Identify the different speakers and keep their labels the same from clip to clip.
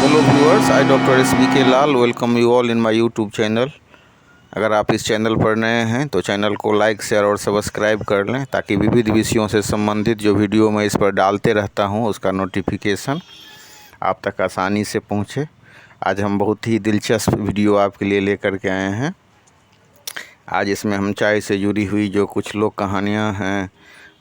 Speaker 1: Hello viewers, I doctor SBK Lal welcome you all in my YouTube channel. अगर आप इस channel पर नए हैं तो चैनल को लाइक शेयर और सब्सक्राइब कर लें ताकि विविध विषयों से संबंधित जो वीडियो मैं इस पर डालते रहता हूं उसका नोटिफिकेशन आप तक आसानी से पहुंचे। आज हम बहुत ही दिलचस्प वीडियो आपके लिए लेकर के आए हैं। आज इसमें हम चाय से जुड़ी हुई जो कुछ लोक कहानियाँ हैं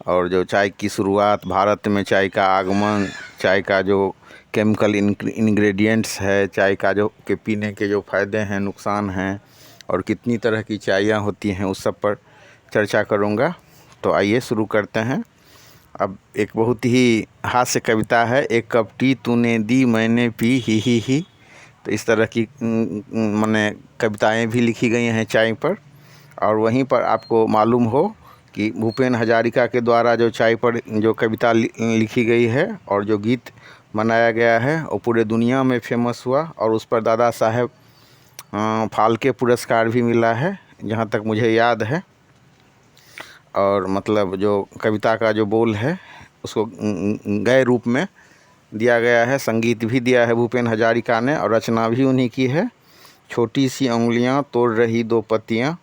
Speaker 1: और जो चाय की शुरुआत, भारत में चाय का आगमन, चाय का जो केमिकल इंग्रेडिएंट्स है, चाय का जो के पीने के जो फ़ायदे हैं, नुकसान हैं और कितनी तरह की चायें होती हैं उस सब पर चर्चा करूँगा। तो आइए शुरू करते हैं। अब एक बहुत ही हास्य कविता है, एक कप टी तूने दी मैंने पी ही। तो इस तरह की माने कविताएं भी लिखी गई हैं चाय पर। और वहीं पर आपको मालूम हो कि भूपेन हजारिका के द्वारा जो चाय पर जो कविता लिखी गई है और जो गीत बनाया गया है वो पूरे दुनिया में फेमस हुआ और उस पर दादा साहेब फाल्के पुरस्कार भी मिला है जहाँ तक मुझे याद है। और मतलब जो कविता का जो बोल है उसको गए रूप में दिया गया है, संगीत भी दिया है भूपेन हजारिका ने और रचना भी उन्हीं की है। छोटी सी उंगलियां तोड़ रही दो पत्तियां।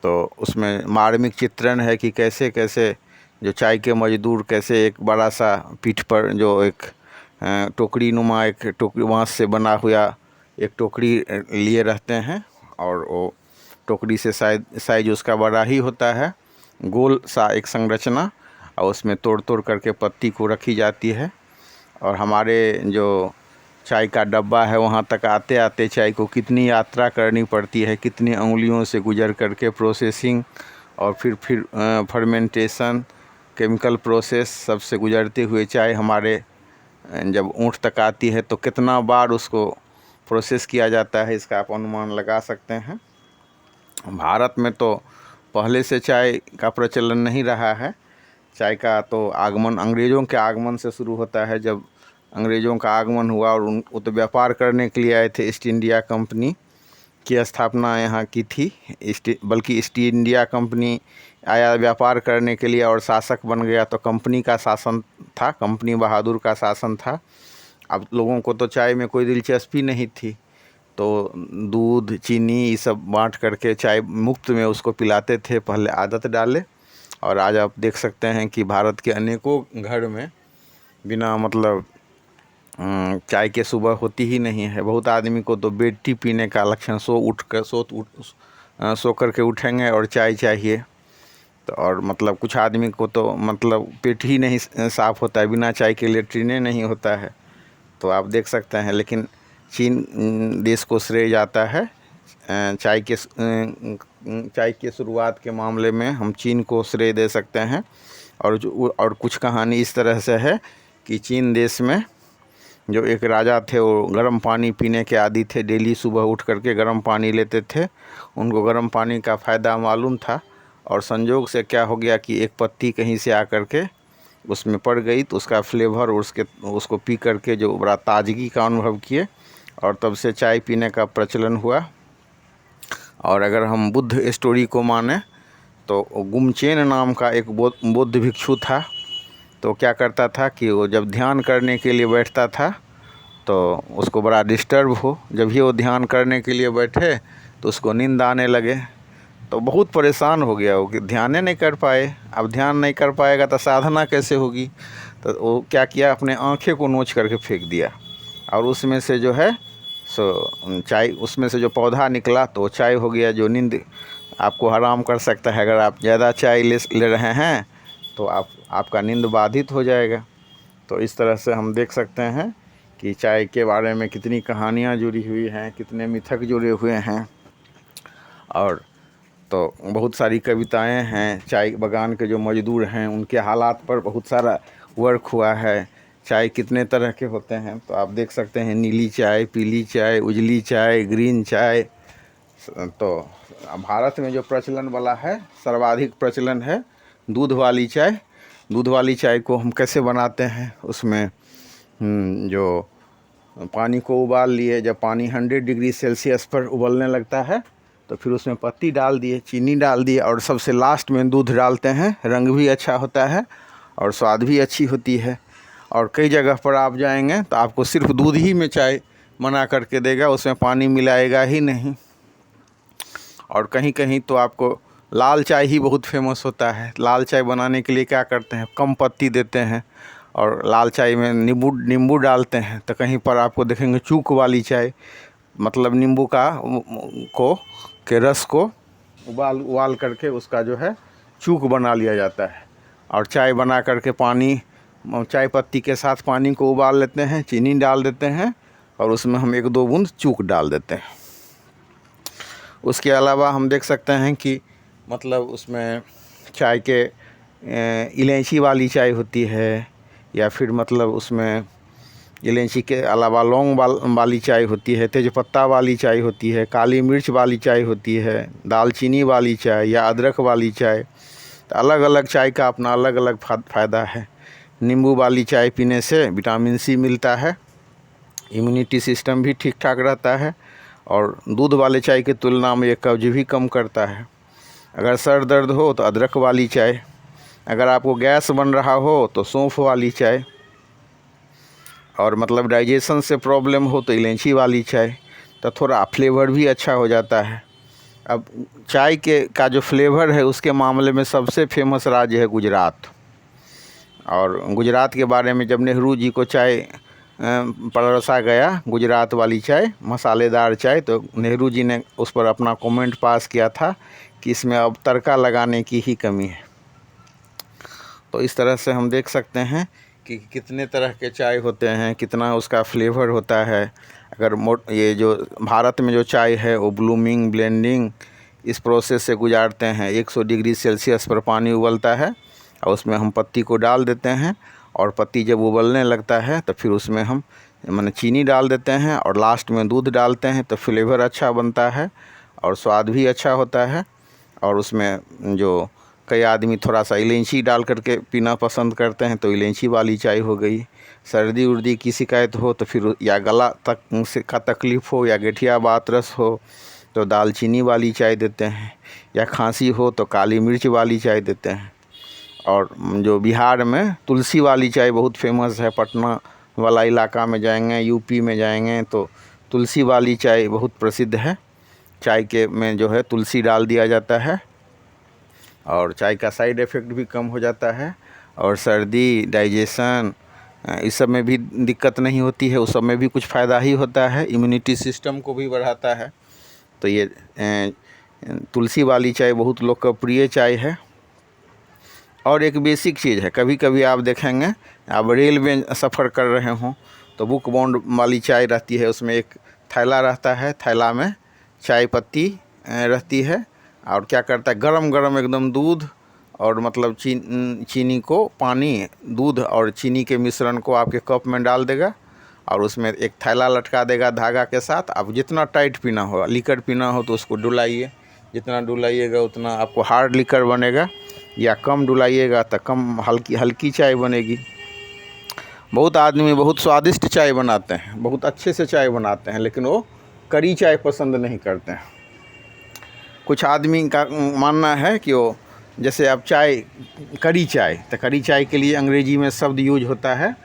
Speaker 1: तो उसमें मार्मिक चित्रण है कि कैसे कैसे जो चाय के मजदूर कैसे एक बड़ा सा पीठ पर जो एक टोकरी नुमा एक टोकरी बाँस से बना हुआ एक टोकरी लिए रहते हैं और वो टोकरी से साइज उसका बड़ा ही होता है, गोल सा एक संरचना, और उसमें तोड़ तोड़ करके पत्ती को रखी जाती है। और हमारे जो चाय का डब्बा है वहाँ तक आते आते चाय को कितनी यात्रा करनी पड़ती है, कितनी उंगलियों से गुजर करके प्रोसेसिंग और फिर फर्मेंटेशन, केमिकल प्रोसेस सबसे गुजरते हुए चाय हमारे जब ऊँट तक आती है तो कितना बार उसको प्रोसेस किया जाता है, इसका आप अनुमान लगा सकते हैं। भारत में तो पहले से चाय का प्रचलन नहीं रहा है। चाय का तो आगमन अंग्रेज़ों के आगमन से शुरू होता है। जब अंग्रेज़ों का आगमन हुआ और वो तो व्यापार करने के लिए आए थे, ईस्ट इंडिया कंपनी की स्थापना यहाँ की थी। बल्कि ईस्ट इंडिया कंपनी आया व्यापार करने के लिए और शासक बन गया तो कंपनी का शासन था, कंपनी बहादुर का शासन था। अब लोगों को तो चाय में कोई दिलचस्पी नहीं थी तो दूध चीनी ये सब बांट करके चाय मुफ्त में उसको पिलाते थे, पहले आदत डाले। और आज आप देख सकते हैं कि भारत के अनेकों घर में बिना मतलब चाय के सुबह होती ही नहीं है। बहुत आदमी को तो बेड टी पीने का लक्षण, सो करके उठेंगे और चाय चाहिए। तो और मतलब कुछ आदमी को तो मतलब पेट ही नहीं साफ़ होता है, बिना चाय के लेट्रिने नहीं होता है। तो आप देख सकते हैं। लेकिन चीन देश को श्रेय जाता है चाय के शुरुआत के मामले में हम चीन को श्रेय दे सकते हैं। और कुछ कहानी इस तरह से है कि चीन देश में जो एक राजा थे वो गर्म पानी पीने के आदी थे, डेली सुबह उठ करके गर्म पानी लेते थे। उनको गर्म पानी का फ़ायदा मालूम था और संजोग से क्या हो गया कि एक पत्ती कहीं से आकर के उसमें पड़ गई तो उसका फ्लेवर और उसको पी करके जो बड़ा ताजगी का अनुभव किए और तब से चाय पीने का प्रचलन हुआ। और अगर हम बुद्ध स्टोरी को माने तो गुमचेन नाम का एक बौद्ध भिक्षु था। तो क्या करता था कि वो जब ध्यान करने के लिए बैठता था तो उसको बड़ा डिस्टर्ब हो। जब भी वो ध्यान करने के लिए बैठे तो उसको नींद आने लगे। तो बहुत परेशान हो गया वो कि ध्यान नहीं कर पाए। अब ध्यान नहीं कर पाएगा तो साधना कैसे होगी। तो वो क्या किया, अपने आँखें को नोच करके फेंक दिया और उसमें से जो है सो चाय, उसमें से जो पौधा निकला तो चाय हो गया जो नींद आपको हराम कर सकता है। अगर आप ज़्यादा चाय ले रहे हैं तो आपका नींद बाधित हो जाएगा। तो इस तरह से हम देख सकते हैं कि चाय के बारे में कितनी कहानियाँ जुड़ी हुई हैं, कितने मिथक जुड़े हुए हैं। और तो बहुत सारी कविताएं हैं। चाय बागान के जो मजदूर हैं उनके हालात पर बहुत सारा वर्क हुआ है। चाय कितने तरह के होते हैं तो आप देख सकते हैं, नीली चाय, पीली चाय, उजली चाय, ग्रीन चाय। तो भारत में जो प्रचलन वाला है, सर्वाधिक प्रचलन है दूध वाली चाय। दूध वाली चाय को हम कैसे बनाते हैं, उसमें जो पानी को उबाल लिए, जब पानी 100 डिग्री सेल्सियस पर उबलने लगता है तो फिर उसमें पत्ती डाल दिए, चीनी डाल दिए और सबसे लास्ट में दूध डालते हैं। रंग भी अच्छा होता है और स्वाद भी अच्छी होती है। और कई जगह पर आप जाएंगे तो आपको सिर्फ दूध ही में चाय बना करके देगा, उसमें पानी मिलाएगा ही नहीं। और कहीं कहीं तो आपको लाल चाय ही बहुत फेमस होता है। लाल चाय बनाने के लिए क्या करते हैं, कम पत्ती देते हैं और लाल चाय में नींबू डालते हैं। तो कहीं पर आपको देखेंगे चूक वाली चाय, मतलब नींबू के रस को उबाल करके उसका जो है चूक बना लिया जाता है और चाय बना करके चाय पत्ती के साथ पानी को उबाल लेते हैं, चीनी डाल देते हैं और उसमें हम 1-2 बूंद चूक डाल देते हैं। उसके अलावा हम देख सकते हैं कि मतलब उसमें चाय के इलायची वाली चाय होती है, या फिर मतलब उसमें इलायची के अलावा लौंग वाली चाय होती है, तेज़पत्ता वाली चाय होती है, काली मिर्च वाली चाय होती है, दालचीनी वाली चाय या अदरक वाली चाय। तो अलग अलग चाय का अपना अलग अलग फ़ायदा है। नींबू वाली चाय पीने से विटामिन सी मिलता है, इम्यूनिटी सिस्टम भी ठीक ठाक रहता है और दूध वाले चाय की तुलना में ये कब्ज भी कम करता है। अगर सर दर्द हो तो अदरक वाली चाय, अगर आपको गैस बन रहा हो तो सौंफ वाली चाय, और मतलब डाइजेशन से प्रॉब्लम हो तो इलायची वाली चाय। तो थोड़ा फ्लेवर भी अच्छा हो जाता है। अब चाय का जो फ्लेवर है उसके मामले में सबसे फेमस राज्य है गुजरात। और गुजरात के बारे में जब नेहरू जी को चाय परोसा गया, गुजरात वाली चाय, मसालेदार चाय, तो नेहरू जी ने उस पर अपना कमेंट पास किया था कि इसमें अब तड़का लगाने की ही कमी है। तो इस तरह से हम देख सकते हैं कि कितने तरह के चाय होते हैं, कितना उसका फ्लेवर होता है। अगर ये जो भारत में जो चाय है वो ब्लूमिंग, ब्लेंडिंग इस प्रोसेस से गुजारते हैं। 100 डिग्री सेल्सियस पर पानी उबलता है और उसमें हम पत्ती को डाल देते हैं और पत्ती जब उबलने लगता है तो फिर उसमें हम चीनी डाल देते हैं और लास्ट में दूध डालते हैं। तो फ्लेवर अच्छा बनता है और स्वाद भी अच्छा होता है। और उसमें जो कई आदमी थोड़ा सा इलायची डाल करके पीना पसंद करते हैं, तो इलायची वाली चाय हो गई। सर्दी उर्दी की शिकायत हो तो फिर, या गला का तकलीफ़ हो, या गठिया बातरस हो तो दालचीनी वाली चाय देते हैं, या खांसी हो तो काली मिर्च वाली चाय देते हैं। और जो बिहार में तुलसी वाली चाय बहुत फेमस है। पटना वाला इलाका में जाएंगे, यूपी में जाएंगे तो तुलसी वाली चाय बहुत प्रसिद्ध है। चाय के में जो है तुलसी डाल दिया जाता है और चाय का साइड इफ़ेक्ट भी कम हो जाता है और सर्दी, डाइजेशन इस सब में भी दिक्कत नहीं होती है। उस सब में भी कुछ फ़ायदा ही होता है, इम्यूनिटी सिस्टम को भी बढ़ाता है। तो ये तुलसी वाली चाय बहुत लोकप्रिय चाय है। और एक बेसिक चीज़ है, कभी कभी आप देखेंगे, आप रेल में सफ़र कर रहे हों तो बुक बॉन्ड वाली चाय रहती है, उसमें एक थैला रहता है, थैला में चाय पत्ती रहती है और क्या करता है, गरम गरम एकदम दूध और मतलब चीनी को, पानी, दूध और चीनी के मिश्रण को आपके कप में डाल देगा और उसमें एक थैला लटका देगा धागा के साथ। आप जितना टाइट पीना हो, लीकर पीना हो तो उसको डुलाइए, जितना डुलाइएगा उतना आपको हार्ड लीकर बनेगा, या कम डुलाइएगा तो कम हल्की चाय बनेगी। बहुत आदमी बहुत स्वादिष्ट चाय बनाते हैं, बहुत अच्छे से चाय बनाते हैं, लेकिन वो कड़ी चाय पसंद नहीं करते हैं। कुछ आदमी का मानना है कि वो, जैसे आप कड़ी चाय, तो कड़ी चाय के लिए अंग्रेजी में शब्द यूज होता है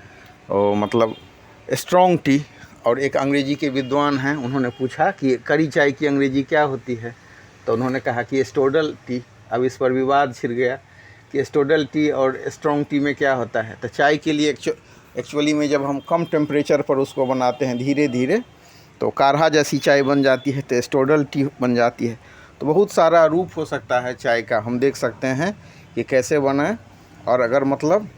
Speaker 1: और मतलब स्ट्रॉन्ग टी। और एक अंग्रेजी के विद्वान हैं, उन्होंने पूछा कि कड़ी चाय की अंग्रेजी क्या होती है, तो उन्होंने कहा कि स्टोडल टी। अब इस पर विवाद छिड़ गया कि स्टोडल टी और स्ट्रॉन्ग टी में क्या होता है। तो चाय के लिए एक्चुअली में जब हम कम टेम्परेचर पर उसको बनाते हैं धीरे धीरे, तो काढ़ा जैसी चाय बन जाती है, तो स्टोडल टी बन जाती है। तो बहुत सारा रूप हो सकता है चाय का, हम देख सकते हैं कि कैसे बने। और अगर मतलब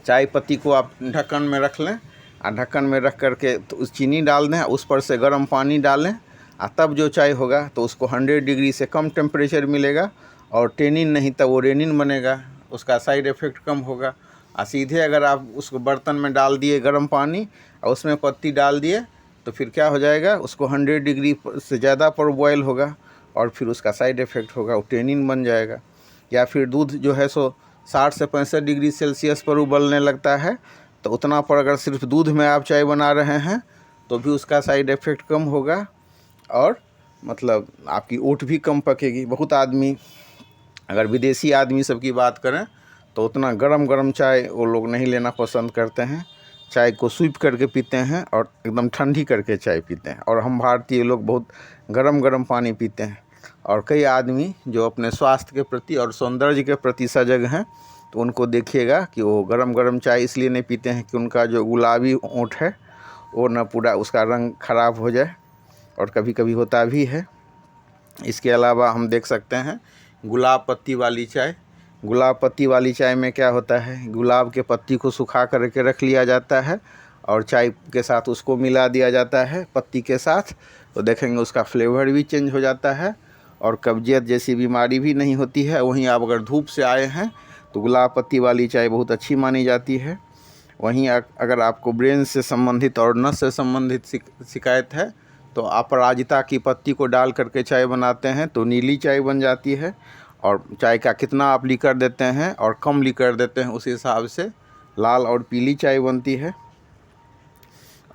Speaker 1: चाय पत्ती को आप ढक्कन में रख लें और ढक्कन में रख करके तो उस चीनी डाल दें, उस पर से गर्म पानी डालें और तब जो चाय होगा तो उसको 100 डिग्री से कम टेम्परेचर मिलेगा और टेनिन नहीं तब वो रेनिन बनेगा, उसका साइड इफ़ेक्ट कम होगा। और सीधे अगर आप उसको बर्तन में डाल दिए गर्म पानी और उसमें पत्ती डाल दिए तो फिर क्या हो जाएगा, उसको 100 डिग्री से ज़्यादा पर बॉयल होगा और फिर उसका साइड इफ़ेक्ट होगा, वो टेनिन बन जाएगा। या फिर दूध जो है सो 60 से 65 डिग्री सेल्सियस पर उबलने लगता है, तो उतना पर अगर सिर्फ दूध में आप चाय बना रहे हैं तो भी उसका साइड इफ़ेक्ट कम होगा और मतलब आपकी ओट भी कम पकेगी। बहुत आदमी, अगर विदेशी आदमी सब की बात करें तो उतना गरम चाय वो लोग नहीं लेना पसंद करते हैं। चाय को स्वीप करके पीते हैं और एकदम ठंडी करके चाय पीते हैं। और हम भारतीय लोग बहुत गरम गरम पानी पीते हैं। और कई आदमी जो अपने स्वास्थ्य के प्रति और सौंदर्य के प्रति सजग हैं, तो उनको देखिएगा कि वो गरम गरम चाय इसलिए नहीं पीते हैं कि उनका जो गुलाबी ओंठ है वो न पूरा उसका रंग ख़राब हो जाए, और कभी कभी होता भी है। इसके अलावा हम देख सकते हैं गुलाब पत्ती वाली चाय। गुलाब पत्ती वाली चाय में क्या होता है, गुलाब के पत्ती को सुखा करके रख लिया जाता है और चाय के साथ उसको मिला दिया जाता है पत्ती के साथ, तो देखेंगे उसका फ्लेवर भी चेंज हो जाता है और कब्जियत जैसी बीमारी भी नहीं होती है। वहीं आप अगर धूप से आए हैं तो गुलाब पत्ती वाली चाय बहुत अच्छी मानी जाती है। वहीं अगर आपको ब्रेन से संबंधित और नस से संबंधित शिकायत है तो अपराजिता की पत्ती को डाल करके चाय बनाते हैं तो नीली चाय बन जाती है। और चाय का कितना आप लीकर देते हैं और कम लीकर देते हैं उस हिसाब से लाल और पीली चाय बनती है।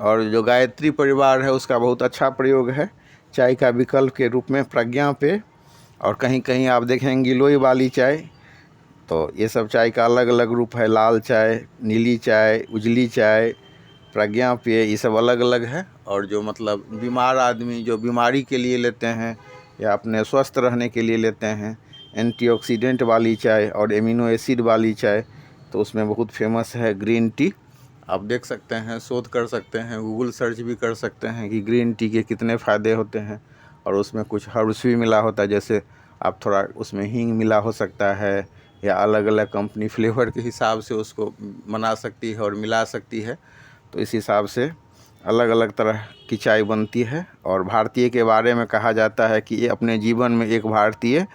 Speaker 1: और जो गायत्री परिवार है उसका बहुत अच्छा प्रयोग है चाय का विकल्प के रूप में प्रज्ञा पे, और कहीं कहीं आप देखेंगे गिलोय वाली चाय। तो ये सब चाय का अलग अलग रूप है, लाल चाय, नीली चाय, उजली चाय, प्रज्ञा पेय, ये सब अलग अलग है। और जो मतलब बीमार आदमी जो बीमारी के लिए लेते हैं या अपने स्वस्थ रहने के लिए लेते हैं, एंटीऑक्सीडेंट वाली चाय और एमिनो एसिड वाली चाय, तो उसमें बहुत फेमस है ग्रीन टी। आप देख सकते हैं, शोध कर सकते हैं, गूगल सर्च भी कर सकते हैं कि ग्रीन टी के कितने फ़ायदे होते हैं। और उसमें कुछ हर्ब्स भी मिला होता है, जैसे आप थोड़ा उसमें हींग मिला हो सकता है या अलग अलग कंपनी फ्लेवर के हिसाब से उसको बना सकती है और मिला सकती है। तो इस हिसाब से अलग अलग तरह की चाय बनती है। और भारतीय के बारे में कहा जाता है कि ये अपने जीवन में एक भारतीय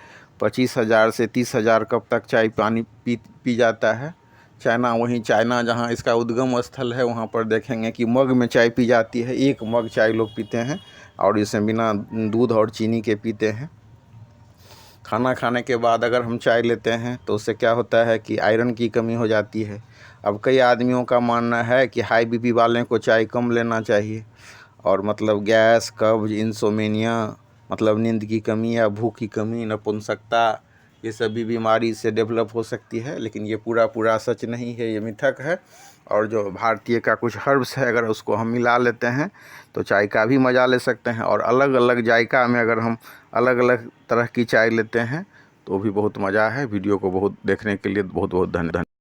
Speaker 1: 25,000 से 30,000 कप तक चाय पानी पी जाता है। चाइना जहाँ इसका उद्गम स्थल है वहाँ पर देखेंगे कि मग में चाय पी जाती है, 1 मग चाय लोग पीते हैं और इसे बिना दूध और चीनी के पीते हैं। खाना खाने के बाद अगर हम चाय लेते हैं तो उससे क्या होता है कि आयरन की कमी हो जाती है। अब कई आदमियों का मानना है कि हाई बीपी वाले को चाय कम लेना चाहिए, और मतलब गैस, कब्ज, इंसोमेनिया, मतलब नींद की कमी या भूख की कमी, नपुंसकता, ये सभी बीमारी से डेवलप हो सकती है। लेकिन ये पूरा सच नहीं है, ये मिथक है। और जो भारतीय का कुछ हर्ब्स है अगर उसको हम मिला लेते हैं तो चाय का भी मज़ा ले सकते हैं। और अलग अलग जायका में अगर हम अलग अलग तरह की चाय लेते हैं तो भी बहुत मज़ा है। वीडियो को बहुत देखने के लिए बहुत बहुत धन्यवाद।